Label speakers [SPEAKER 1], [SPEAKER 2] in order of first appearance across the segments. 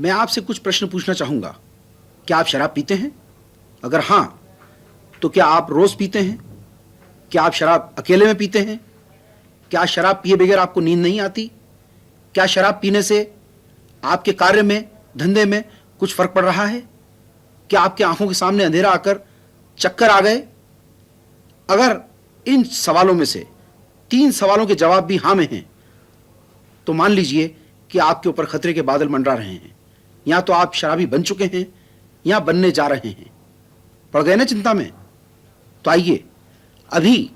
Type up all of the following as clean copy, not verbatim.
[SPEAKER 1] मैं आपसे कुछ प्रश्न पूछना चाहूंगा। क्या आप शराब पीते हैं? अगर हां, तो क्या आप रोज पीते हैं? क्या आप शराब अकेले में पीते हैं? क्या शराब पिए बगैर आपको नींद नहीं आती? क्या शराब पीने से आपके कार्य में, धंधे में कुछ फर्क पड़ रहा है? क्या आपके आंखों के सामने अंधेरा आकर चक्कर आ गए? अगर इन सवालों में से 3 सवालों के जवाब भी हां में हैं, तो मान लीजिए कि आपके ऊपर खतरे के बादल मंडरा रहे हैं। या तो आप शराबी बन चुके हैं या बनने जा रहे हैं। पड़ गए ना चिंता में? तो आइए अभी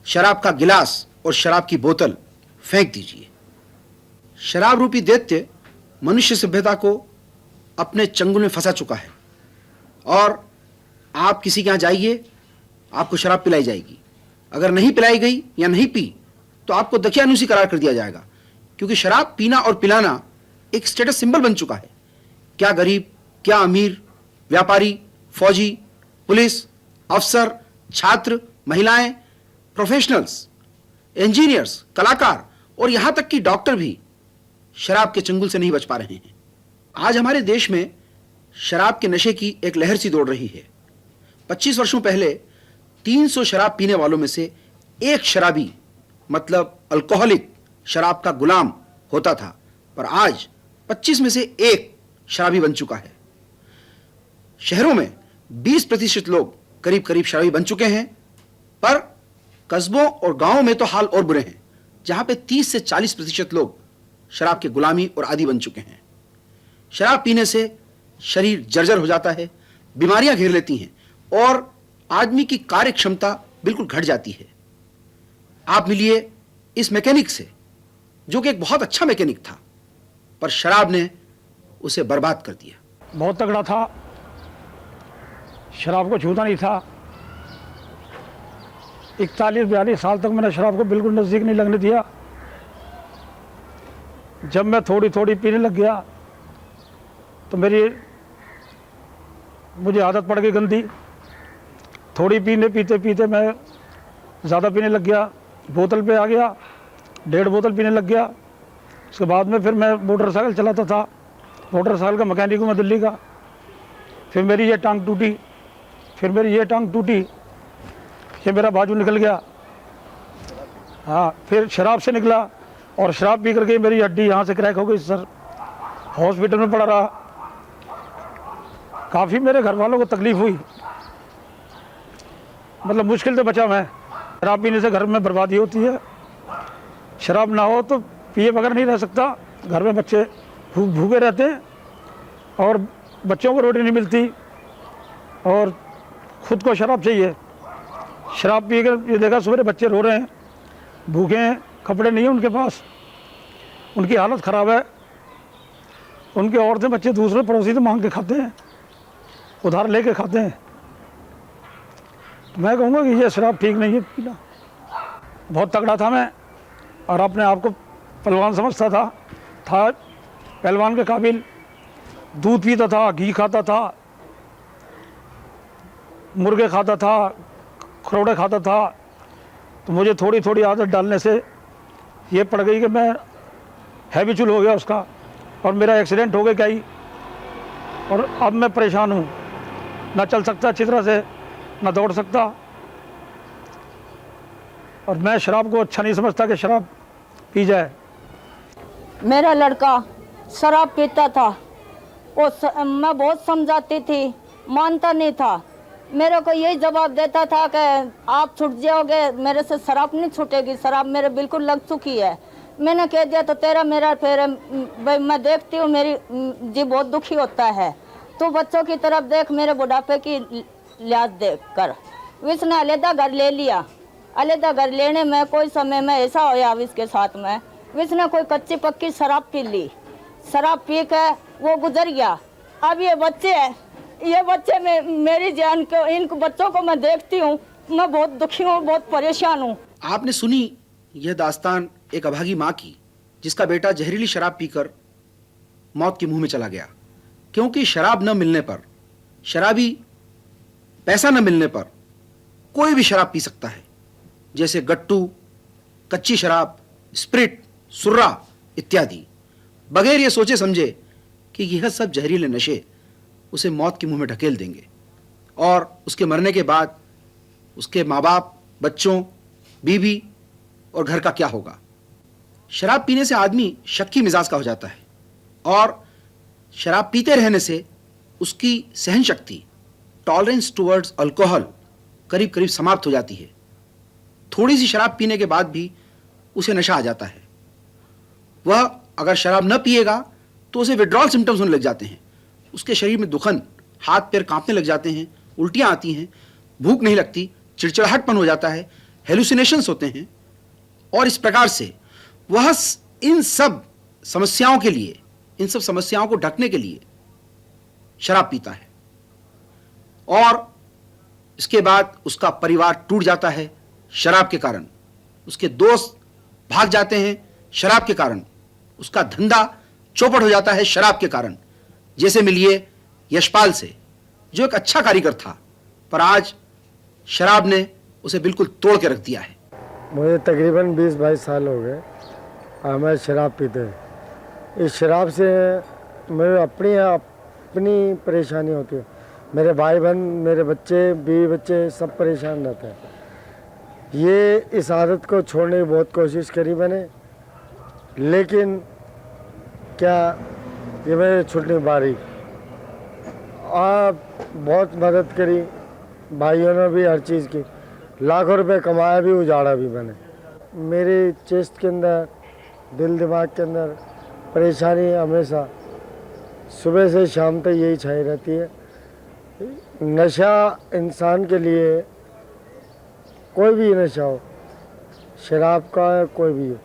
[SPEAKER 1] शराब का गिलास और शराब की बोतल फेंक दीजिए। शराब रूपी दैत्य मनुष्य सभ्यता को अपने चंगुल में फंसा चुका है और आप किसी के यहां जाइए, आपको शराब पिलाई जाएगी। अगर नहीं पिलाई गई या नहीं पी तो आपको दकियानूसी करार कर दिया जाएगा, क्योंकि शराब पीना और पिलाना एक स्टेटस सिंबल बन चुका है। क्या गरीब, क्या अमीर, व्यापारी, फौजी, पुलिस, अफसर, छात्र, महिलाएं, प्रोफेशनल्स, इंजीनियर्स, कलाकार और यहां तक कि डॉक्टर भी शराब के चंगुल से नहीं बच पा रहे हैं। आज हमारे देश में शराब के नशे की एक लहर सी दौड़ रही है। 25 वर्षों पहले 300 शराब पीने वालों में से एक शराबी, मतलब अल्कोहलिक, शराब का गुलाम होता था, पर आज 25 में से एक शराबी बन चुका है। शहरों में 20% लोग करीब करीब शराबी बन चुके हैं, पर कस्बों और गांवों में तो हाल और बुरे हैं, जहां पे 30 से 40% लोग शराब के गुलामी और आदी बन चुके हैं। शराब पीने से शरीर जर्जर हो जाता है, बीमारियां घेर लेती हैं और आदमी की कार्य क्षमता बिल्कुल घट जाती है। आप मिलिए इस मैकेनिक से, जो कि एक बहुत अच्छा मैकेनिक था, पर शराब ने उसे बर्बाद कर दिया।
[SPEAKER 2] बहुत तगड़ा था, शराब को छूता नहीं था। 41-42 साल तक मैंने शराब को बिल्कुल नज़दीक नहीं लगने दिया। जब मैं थोड़ी थोड़ी पीने लग गया तो मुझे आदत पड़ गई गंदी। थोड़ी पीते पीते मैं ज़्यादा पीने लग गया, बोतल पे आ गया, 1.5 बोतल पीने लग गया। उसके बाद में फिर मैं मोटरसाइकिल चलाता था, मोटरसाइकिल का मैकेनिक हूँ मैं दिल्ली का। फिर मेरी ये टांग टूटी, फिर मेरी ये टांग टूटी, ये मेरा बाजू निकल गया। हाँ, फिर शराब से निकला और शराब पी करके मेरी हड्डी यहाँ से क्रैक हो गई सर। हॉस्पिटल में पड़ा रहा। काफ़ी मेरे घर वालों को तकलीफ हुई, मतलब मुश्किल से बचा मैं। शराब पीने से घर में बर्बादी होती है। शराब ना हो तो पिए बगैर नहीं रह सकता। घर में बच्चे भूखे रहते हैं और बच्चों को रोटी नहीं मिलती और खुद को शराब चाहिए। शराब पी कर ये देखा सुबह बच्चे रो रहे हैं, भूखे हैं, कपड़े नहीं हैं उनके पास, उनकी हालत ख़राब है। उनके औरतें बच्चे दूसरे पड़ोसी से मांग के खाते हैं, उधार लेके खाते हैं। तो मैं कहूँगा कि ये शराब ठीक नहीं है पीना। बहुत तगड़ा था मैं और अपने आप को पहलवान समझता था पहलवान के काबिल। दूध पीता था, घी खाता था, मुर्गे खाता था, खरोड़े खाता था। तो मुझे थोड़ी थोड़ी आदत डालने से ये पड़ गई कि मैं हैबिचुअल हो गया उसका, और मेरा एक्सीडेंट हो गया क्या ही। और अब मैं परेशान हूँ, ना चल सकता अच्छी तरह से, ना दौड़ सकता। और मैं शराब को अच्छा नहीं समझता कि शराब पी जाए।
[SPEAKER 3] मेरा लड़का शराब पीता था और मैं बहुत समझाती थी, मानता नहीं था। मेरे को यही जवाब देता था कि आप छूट जाओगे, मेरे से शराब नहीं छूटेगी, शराब मेरे बिल्कुल लग चुकी है। मैंने कह दिया तो तेरा मेरा फिर भाई मैं देखती हूँ मेरी जी बहुत दुखी होता है, तो बच्चों की तरफ देख, मेरे बुढ़ापे की लिहाज देख कर उसने अलहदा घर ले लिया। अलहदा घर लेने में कोई समय में ऐसा होया इसके साथ में, उसने कोई कच्ची पक्की शराब पी ली। शराब पी के वो गुजर गया। अब ये बच्चे हैं, ये बच्चे में मेरी जान को, इन बच्चों को मैं देखती हूँ, मैं बहुत दुखी हूँ, बहुत परेशान हूँ।
[SPEAKER 1] आपने सुनी यह दास्तान एक अभागी माँ की, जिसका बेटा जहरीली शराब पीकर मौत के मुंह में चला गया। क्योंकि शराब न मिलने पर, शराबी पैसा न मिलने पर कोई भी शराब पी सकता है, जैसे गट्टू, कच्ची शराब, स्प्रिट, सुर्रा इत्यादि, बगैर ये सोचे समझे कि यह सब जहरीले नशे उसे मौत के मुंह में ढकेल देंगे और उसके मरने के बाद उसके माँ बाप, बच्चों, बीवी और घर का क्या होगा। शराब पीने से आदमी शक्की मिजाज का हो जाता है और शराब पीते रहने से उसकी सहन शक्ति, टॉलरेंस टुवर्ड्स अल्कोहल करीब करीब समाप्त हो जाती है। थोड़ी सी शराब पीने के बाद भी उसे नशा आ जाता है। वह अगर शराब न पिएगा तो उसे विड्रॉल सिम्टम्स होने लग जाते हैं। उसके शरीर में दुखन, हाथ पैर कांपने लग जाते हैं, उल्टियां आती हैं, भूख नहीं लगती, चिड़चिड़ाहटपन हो जाता है, हेलुसिनेशंस होते हैं और इस प्रकार से वह इन सब समस्याओं के लिए, इन सब समस्याओं को ढकने के लिए शराब पीता है और इसके बाद उसका परिवार टूट जाता है शराब के कारण। उसके दोस्त भाग जाते हैं शराब के कारण। उसका धंधा चौपट हो जाता है शराब के कारण। जैसे मिलिए यशपाल से, जो एक अच्छा कारीगर था, पर आज शराब ने उसे बिल्कुल तोड़ के रख दिया है।
[SPEAKER 4] मुझे तकरीबन 20-22 साल हो गए मैं शराब पीते हैं। इस शराब से मेरे अपनी परेशानी होती है। मेरे भाई बहन, मेरे बच्चे, बीवी बच्चे सब परेशान रहते हैं। ये इस आदत को छोड़ने की बहुत कोशिश करी मैंने, लेकिन क्या ये मेरे छूटने बारी। आप बहुत मदद करी, भाइयों ने भी हर चीज़ की, लाखों रुपए कमाया भी, उजाड़ा भी मैंने। मेरे चेस्ट के अंदर, दिल दिमाग के अंदर परेशानी हमेशा सुबह से शाम तक यही छाई रहती है। नशा इंसान के लिए, कोई भी नशा हो, शराब का है, कोई भी हो।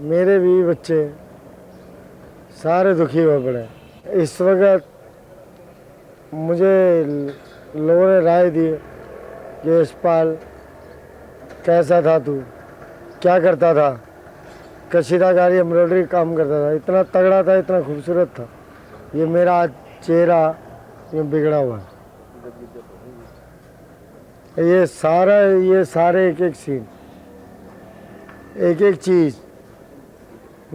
[SPEAKER 4] मेरे भी बच्चे सारे दुखी हुए पड़े। इस वक्त मुझे लोगों ने राय दी कि यशपाल कैसा था, तू क्या करता था। कशीदाकारी, एम्ब्रॉयडरी काम करता था, इतना तगड़ा था, इतना खूबसूरत था। ये मेरा चेहरा ये बिगड़ा हुआ है। ये सारे एक एक सीन, एक एक चीज़,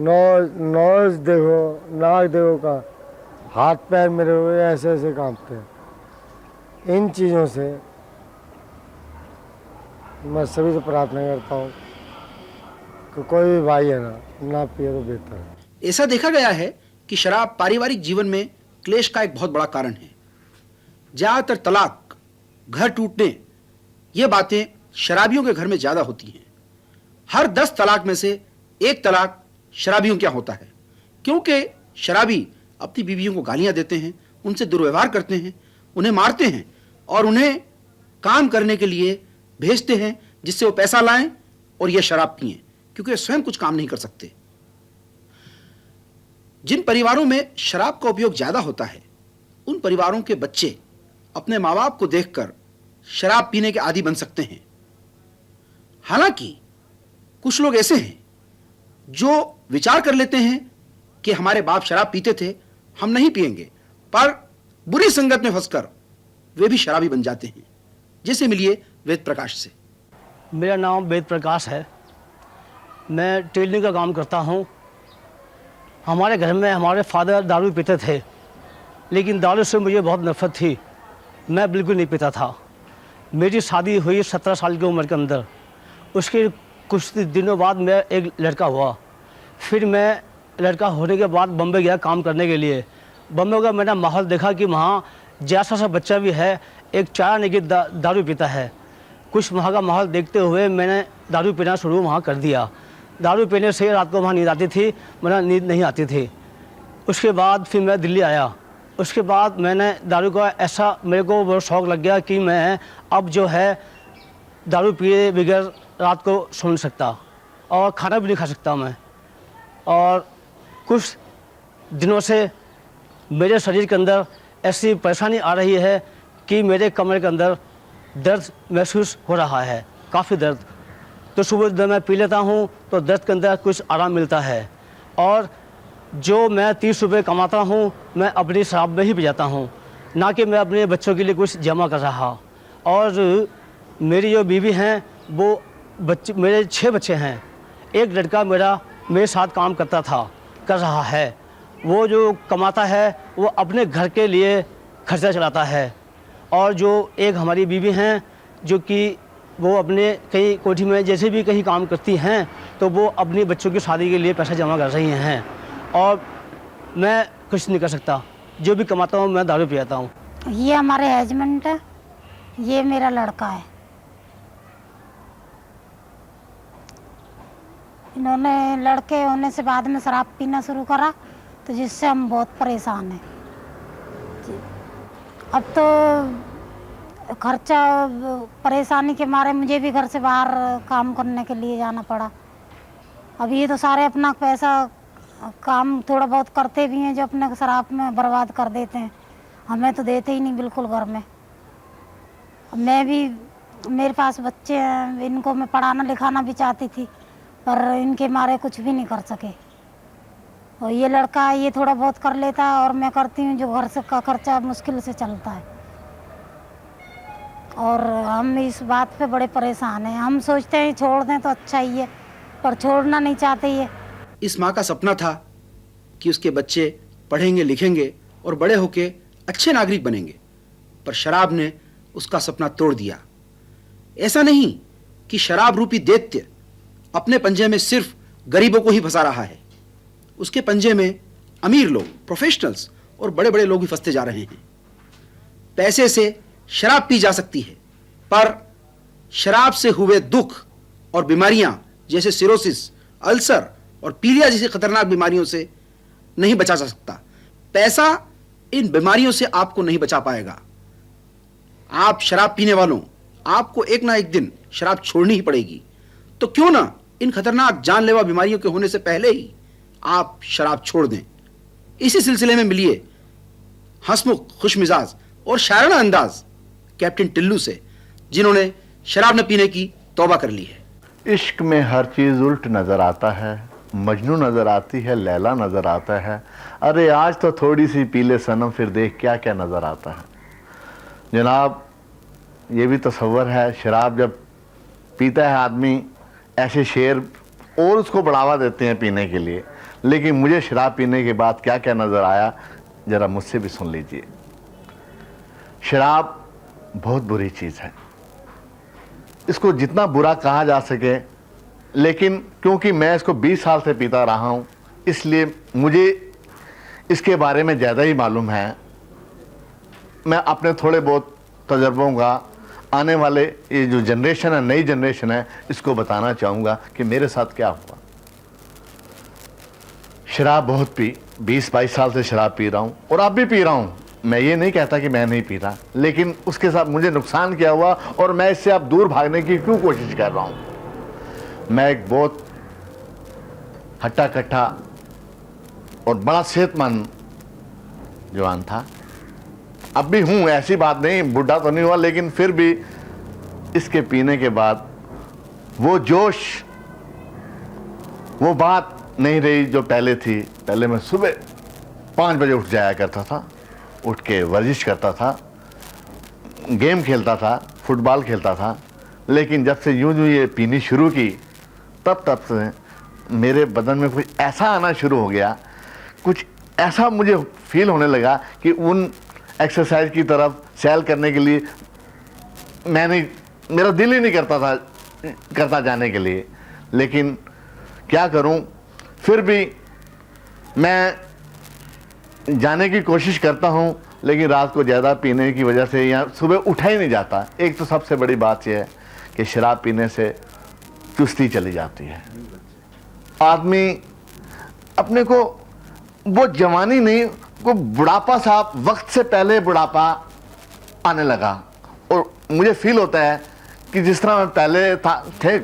[SPEAKER 4] नोज देखो, नाक देखो का, हाथ पैर मेरे ऐसे ऐसे कांपते हैं। इन चीज़ों से मैं सभी से प्रार्थना करता हूँ कि कोई भी भाई है ना पिए तो बेहतर है।
[SPEAKER 1] ऐसा देखा गया है कि शराब पारिवारिक जीवन में क्लेश का एक बहुत बड़ा कारण है। ज्यादातर तलाक, घर टूटने, ये बातें शराबियों के घर में ज्यादा होती हैं। हर 10 तलाक में से 1 तलाक शराबियों क्या होता है, क्योंकि शराबी अपनी बीवियों को गालियां देते हैं, उनसे दुर्व्यवहार करते हैं, उन्हें मारते हैं और उन्हें काम करने के लिए भेजते हैं जिससे वो पैसा लाएं और ये शराब पिएं, क्योंकि स्वयं कुछ काम नहीं कर सकते। जिन परिवारों में शराब का उपयोग ज्यादा होता है, उन परिवारों के बच्चे अपने माँ बाप को देखकर शराब पीने के आदी बन सकते हैं। हालांकि कुछ लोग ऐसे हैं जो विचार कर लेते हैं कि हमारे बाप शराब पीते थे, हम नहीं पिएंगे, पर बुरी संगत में फंसकर वे भी शराबी बन जाते हैं। जैसे मिलिए वेद प्रकाश से।
[SPEAKER 5] मेरा नाम वेद प्रकाश है। मैं टेलरिंग का काम करता हूँ। हमारे घर में हमारे फादर दारू पीते थे, लेकिन दारू से मुझे बहुत नफरत थी। मैं बिल्कुल नहीं पीता था। मेरी शादी हुई 17 साल की उम्र के अंदर। उसके कुछ दिनों बाद मैं एक लड़का हुआ। फिर मैं लड़का होने के बाद बम्बई गया काम करने के लिए। बम्बई का मैंने माहौल देखा कि वहाँ जैसा सा बच्चा भी है, एक चाय नहीं कि दारू पीता है। कुछ वहाँ का माहौल देखते हुए मैंने दारू पीना शुरू वहाँ कर दिया। दारू पीने से रात को वहाँ नींद आती थी, वरना नींद नहीं आती थी। उसके बाद फिर मैं दिल्ली आया। उसके बाद मैंने दारू का ऐसा मेरे को बहुत शौक़ लग गया कि मैं अब जो है दारू पिए बगैर रात को सो नहीं सकता और खाना भी नहीं खा सकता मैं। और कुछ दिनों से मेरे शरीर के अंदर ऐसी परेशानी आ रही है कि मेरे कमर के अंदर दर्द महसूस हो रहा है, काफ़ी दर्द। तो सुबह जब मैं पी लेता हूँ तो दर्द के अंदर कुछ आराम मिलता है। और जो मैं 30 रुपये कमाता हूँ, मैं अपनी शराब में ही पी जाता हूँ, ना कि मैं अपने बच्चों के लिए कुछ जमा कर रहा। और मेरी जो बीवी हैं वो बच्चे, मेरे 6 बच्चे हैं। एक लड़का मेरा मेरे साथ काम करता था, कर रहा है, वो जो कमाता है वो अपने घर के लिए खर्चा चलाता है। और जो एक हमारी बीवी हैं जो कि वो अपने कहीं कोठी में जैसे भी कहीं काम करती हैं तो वो अपने बच्चों की शादी के लिए पैसा जमा कर रही हैं। और मैं कुछ नहीं कर सकता, जो भी कमाता हूँ मैं दारू पियाता हूँ।
[SPEAKER 6] ये हमारे हस्बैंड है, ये मेरा लड़का है। इन्होंने लड़के होने से बाद में शराब पीना शुरू करा, तो जिससे हम बहुत परेशान हैं। अब तो खर्चा परेशानी के मारे मुझे भी घर से बाहर काम करने के लिए जाना पड़ा। अब ये तो सारे अपना पैसा काम थोड़ा बहुत करते भी हैं जो अपने शराब में बर्बाद कर देते हैं, हमें तो देते ही नहीं बिल्कुल घर में। मैं भी, मेरे पास बच्चे हैं, इनको मैं पढ़ाना लिखाना भी चाहती थी पर इनके मारे कुछ भी नहीं कर सके। और ये लड़का है, ये थोड़ा बहुत कर लेता है और मैं करती हूँ जो घर से का खर्चा मुश्किल से चलता है। और हम इस बात पे बड़े परेशान हैं। हम सोचते हैं छोड़ दें तो अच्छा ही है, पर छोड़ना नहीं चाहते ये।
[SPEAKER 1] इस माँ का सपना था कि उसके बच्चे पढ़ेंगे लिखेंगे और बड़े होके अच्छे नागरिक बनेंगे, पर शराब ने उसका सपना तोड़ दिया। ऐसा नहीं कि शराब रूपी दैत्य अपने पंजे में सिर्फ गरीबों को ही फंसा रहा है, उसके पंजे में अमीर लोग, प्रोफेशनल्स और बड़े बड़े लोग भी फंसते जा रहे हैं। पैसे से शराब पी जा सकती है, पर शराब से हुए दुख और बीमारियां जैसे सिरोसिस, अल्सर और पीलिया जैसी खतरनाक बीमारियों से नहीं बचा जा सकता। पैसा इन बीमारियों से आपको नहीं बचा पाएगा। आप शराब पीने वालों, आपको एक ना एक दिन शराब छोड़नी ही पड़ेगी। तो क्यों ना इन खतरनाक जानलेवा बीमारियों के होने से पहले ही आप शराब छोड़ दें। इसी सिलसिले में मिलिए हंसमुख, खुशमिजाज और शायराना अंदाज कैप्टन टिल्लू से, जिन्होंने शराब न पीने की तौबा कर ली है।
[SPEAKER 7] इश्क में हर चीज़ उल्ट नज़र आता है, मजनू नज़र आती है, लैला नज़र आता है। अरे आज तो थोड़ी सी पीले सनम, फिर देख क्या क्या नज़र आता है। जनाब, ये भी तसव्वुर है, शराब जब पीता है आदमी, ऐसे शेर और उसको बढ़ावा देते हैं पीने के लिए। लेकिन मुझे शराब पीने के बाद क्या क्या नज़र आया, ज़रा मुझसे भी सुन लीजिए। शराब बहुत बुरी चीज़ है, इसको जितना बुरा कहा जा सके, लेकिन क्योंकि मैं इसको 20 साल से पीता रहा हूँ, इसलिए मुझे इसके बारे में ज़्यादा ही मालूम है। मैं अपने थोड़े बहुत तजर्बों का आने वाले ये जो जनरेशन है, नई जनरेशन है, इसको बताना चाहूँगा कि मेरे साथ क्या हुआ। शराब बहुत पी, 20-22 साल से शराब पी रहा हूँ और अब भी पी रहा हूँ। मैं ये नहीं कहता कि मैं नहीं पीता, लेकिन उसके साथ मुझे नुकसान क्या हुआ और मैं इससे अब दूर भागने की क्यों कोशिश कर रहा हूँ। मैं एक बहुत हट्टा कट्टा और बड़ा सेहतमंद जवान था, अब भी हूँ, ऐसी बात नहीं, बुढ़ा तो नहीं हुआ, लेकिन फिर भी इसके पीने के बाद वो जोश, वो बात नहीं रही जो पहले थी। पहले मैं सुबह 5 बजे उठ जाया करता था, उठ के वर्जिश करता था, गेम खेलता था, फुटबॉल खेलता था। लेकिन जब से यूं ये पीनी शुरू की, तब से मेरे बदन में कुछ ऐसा आना शुरू हो गया, कुछ ऐसा मुझे फील होने लगा कि उन एक्सरसाइज की तरफ सैर करने के लिए मेरा दिल ही नहीं करता जाने के लिए। लेकिन क्या करूं, फिर भी मैं जाने की कोशिश करता हूं, लेकिन रात को ज़्यादा पीने की वजह से या सुबह उठा ही नहीं जाता। एक तो सबसे बड़ी बात यह है कि शराब पीने से चुस्ती चली जाती है। आदमी अपने को वो जवानी नहीं, वो बुढ़ापा सा, वक्त से पहले बुढ़ापा आने लगा। और मुझे फील होता है कि जिस तरह मैं पहले थे,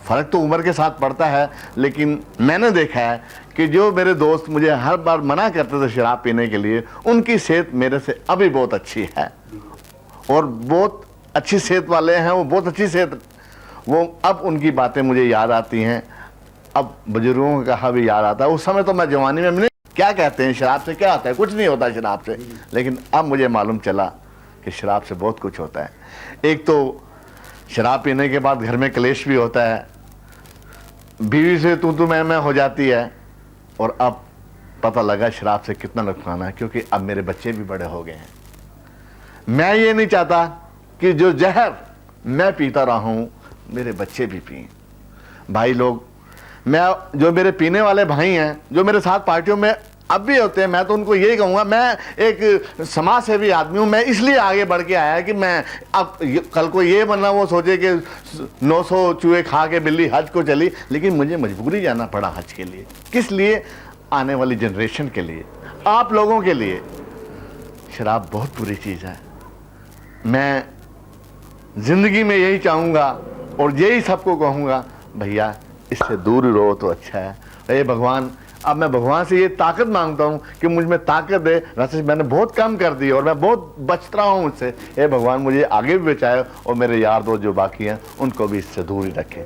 [SPEAKER 7] फ़र्क तो उम्र के साथ पड़ता है, लेकिन मैंने देखा है कि जो मेरे दोस्त मुझे हर बार मना करते थे शराब पीने के लिए, उनकी सेहत मेरे से अभी बहुत अच्छी है। और बहुत अच्छी सेहत वाले हैं वो, बहुत अच्छी सेहत, वो अब उनकी बातें मुझे याद आती हैं, अब बुजुर्गों का कहा भी याद आता है। उस समय तो मैं जवानी में क्या कहते हैं, शराब से क्या होता है, कुछ नहीं होता शराब से, लेकिन अब मुझे मालूम चला कि शराब से बहुत कुछ होता है। एक तो शराब पीने के बाद घर में क्लेश भी होता है, बीवी से तू मैं हो जाती है, और अब पता लगा शराब से कितना नुकसान है, क्योंकि अब मेरे बच्चे भी बड़े हो गए हैं। मैं ये नहीं चाहता कि जो जहर मैं पीता रहा हूं मेरे बच्चे भी पिए। भाई लोग, मैं जो मेरे पीने वाले भाई हैं, जो मेरे साथ पार्टियों में अब भी होते हैं, मैं तो उनको यही कहूँगा, मैं एक समाज सेवी आदमी हूँ। मैं इसलिए आगे बढ़ के आया कि मैं अब कल को ये बनना वो सोचे कि 900 चूहे खा के बिल्ली हज को चली, लेकिन मुझे मजबूरी जाना पड़ा हज के लिए। किस लिए? आने वाली जनरेशन के लिए, आप लोगों के लिए। शराब बहुत बुरी चीज़ है। मैं ज़िंदगी में यही चाहूँगा और यही सबको कहूँगा, भैया इससे दूर रहो तो अच्छा है। हे भगवान, अब मैं भगवान से ये ताकत मांगता हूँ कि मुझ में ताकत दे। वैसे मैंने बहुत कम कर दी और मैं बहुत बच रहा हूँ उससे। हे भगवान, मुझे आगे भी बचाए और मेरे यार दोस्त जो बाकी हैं उनको भी इससे दूर ही रखें।